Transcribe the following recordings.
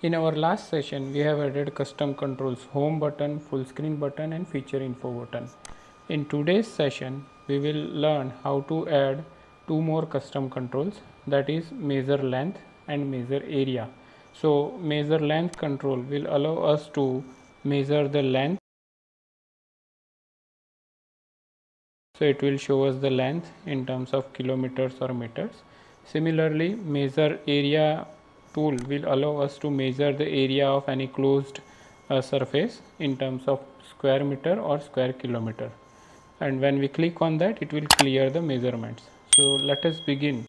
In our last session, we have added custom controls home button, full screen button and feature info button. In today's session, we will learn how to add two more custom controls, that is measure length and measure area. So measure length control will allow us to measure the length. So it will show us the length in terms of kilometers or meters. Similarly, measure area tool will allow us to measure the area of any closed surface in terms of square meter or square kilometer. And when we click on that, it will clear the measurements. So let us begin.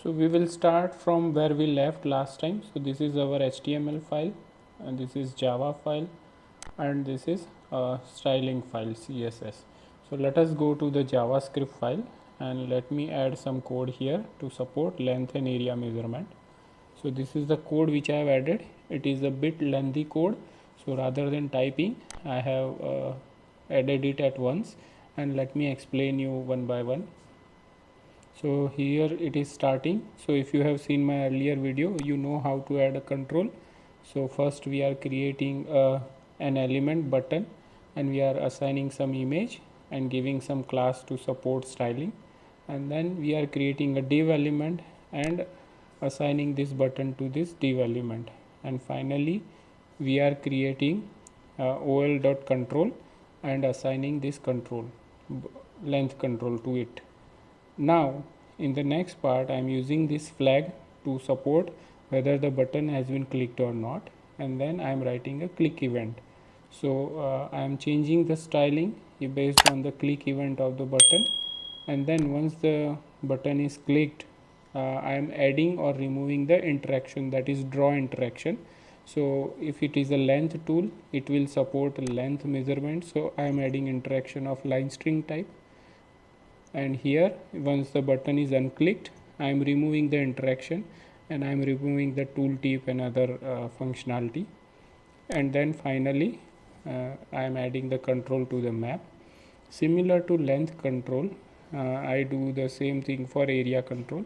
So we will start from where we left last time. So this is our HTML file and this is Java file and this is styling file CSS. So let us go to the JavaScript file and let me add some code here to support length and area measurement. So this is the code which I have added. It is a bit lengthy code, so rather than typing I have added it at once, and let me explain you one by one. So here it is starting. So if you have seen my earlier video, you know how to add a control. So first we are creating an element button and we are assigning some image and giving some class to support styling, and then we are creating a div element and assigning this button to this div element, and finally we are creating ol.control and assigning this control length control to it. Now in the next part I am using this flag to support whether the button has been clicked or not, and then I am writing a click event. So I am changing the styling based on the click event of the button, and then once the button is clicked I am adding or removing the interaction, that is draw interaction. So if it is a length tool, it will support length measurement, so I am adding interaction of line string type. And here once the button is unclicked, I am removing the interaction and I am removing the tooltip and other functionality. And then finally I am adding the control to the map. Similar to length control, I do the same thing for area control.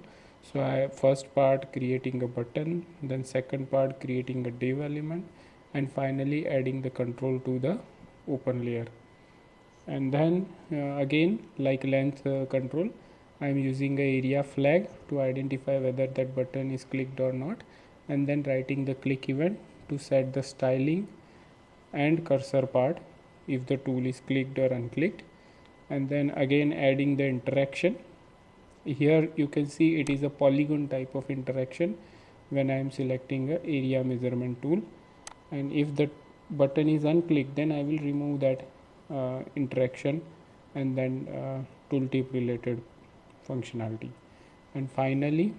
So I first part creating a button, then second part creating a div element, and finally adding the control to the open layer. And then again, like length control, I am using a area flag to identify whether that button is clicked or not, and then writing the click event to set the styling and cursor part if the tool is clicked or unclicked, and then again adding the interaction. Here you can see it is a polygon type of interaction when I am selecting a area measurement tool, and if the button is unclicked, then I will remove that interaction and then tooltip related functionality. And finally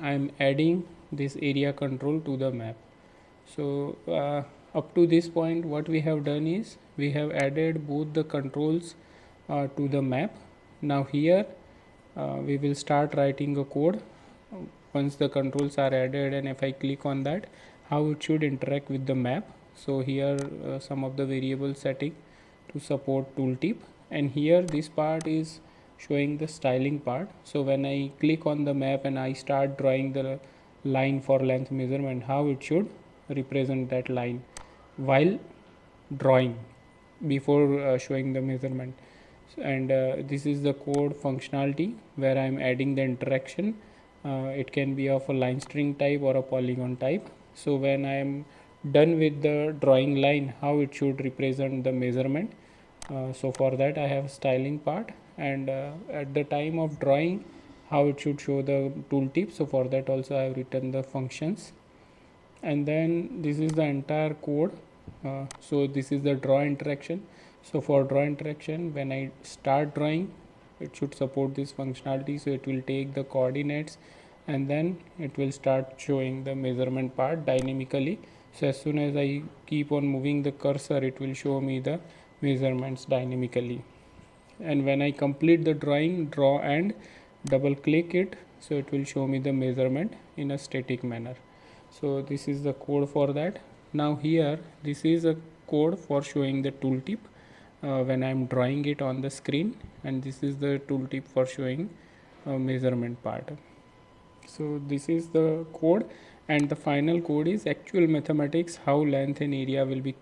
I am adding this area control to the map. So up to this point what we have done is we have added both the controls to the map. Now here we will start writing a code once the controls are added, and if I click on that, how it should interact with the map. So here some of the variable setting to support tooltip, and here this part is showing the styling part. So when I click on the map and I start drawing the line for length measurement, how it should represent that line while drawing before showing the measurement. And this is the code functionality where I am adding the interaction. It can be of a line string type or a polygon type. So when I am done with the drawing line, how it should represent the measurement. So for that I have styling part, and at the time of drawing, how it should show the tooltip. So for that also I have written the functions, and then this is the entire code. So this is the draw interaction. So for draw interaction, when I start drawing, it should support this functionality. So it will take the coordinates and then it will start showing the measurement part dynamically. So as soon as I keep on moving the cursor, it will show me the measurements dynamically. And when I complete the drawing, draw and double click it, so it will show me the measurement in a static manner. So this is the code for that. Now here this is a code for showing the tooltip when I am drawing it on the screen, and this is the tooltip for showing measurement part. So this is the code, and the final code is actual mathematics how length and area will be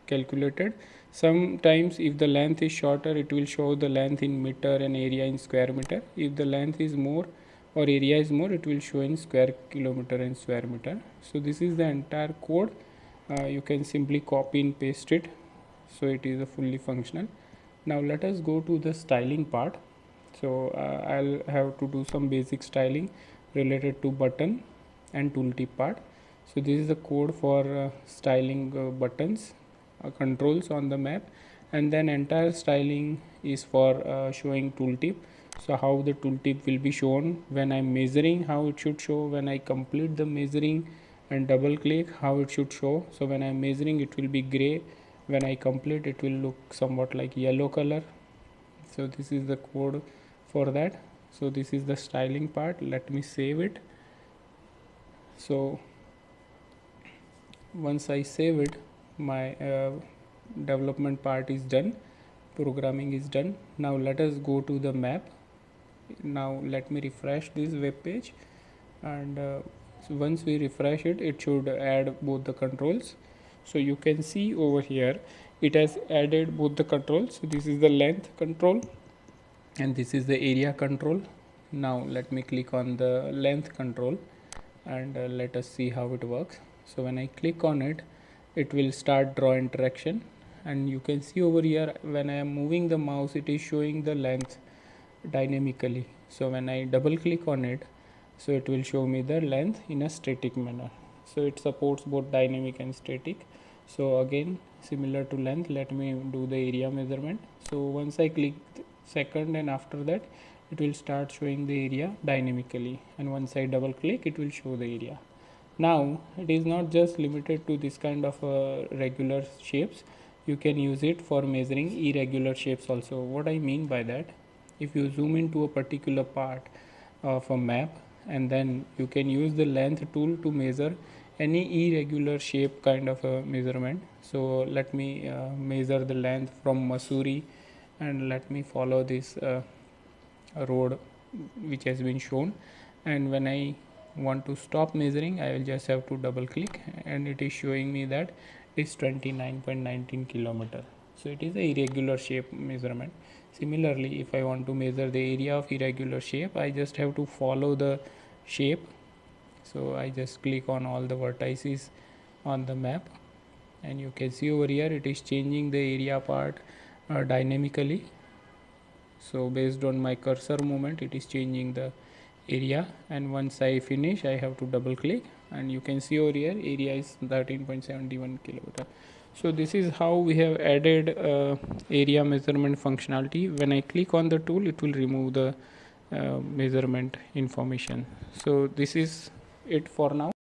calculated. Sometimes if the length is shorter, it will show the length in meter and area in square meter. If the length is more or area is more, it will show in square kilometer and square meter. So this is the entire code. You can simply copy and paste it, so it is a fully functional. Now let us go to the styling part. So I'll have to do some basic styling related to button and tooltip part. So this is the code for styling buttons, controls on the map, and then entire styling is for showing tooltip. So how the tooltip will be shown when I'm measuring, how it should show when I complete the measuring and double click, how it should show. So when I'm measuring, it will be gray. When I complete, it will look somewhat like yellow color. So this is the code for that. So this is the styling part. Let me save it. So once I save it, my development part is done, programming is done. Now let us go to the map. Now let me refresh this web page, and so once we refresh it, it should add both the controls. So you can see over here it has added both the controls. So this is the length control and this is the area control. Now let me click on the length control, and let us see how it works. So when I click on it, it will start draw interaction, and you can see over here when I am moving the mouse, it is showing the length dynamically. So when I double click on it, so it will show me the length in a static manner. So it supports both dynamic and static. So again, similar to length, let me do the area measurement. So once I click second, and after that it will start showing the area dynamically, and once I double click, it will show the area. Now it is not just limited to this kind of regular shapes. You can use it for measuring irregular shapes also. What I mean by that, if you zoom into a particular part of a map, and then you can use the length tool to measure any irregular shape kind of a measurement. So let me measure the length from Mussoorie, and let me follow this road which has been shown, and when I want to stop measuring, I will just have to double click, and it is showing me that it's 29.19 kilometer. So it is a irregular shape measurement. Similarly, if I want to measure the area of irregular shape, I just have to follow the shape. So I just click on all the vertices on the map, and you can see over here it is changing the area part dynamically. So based on my cursor movement, it is changing the area, and once I finish, I have to double click, and you can see over here area is 13.71 kilometer. So this is how we have added area measurement functionality. When I click on the tool, it will remove the measurement information. So this is it for now.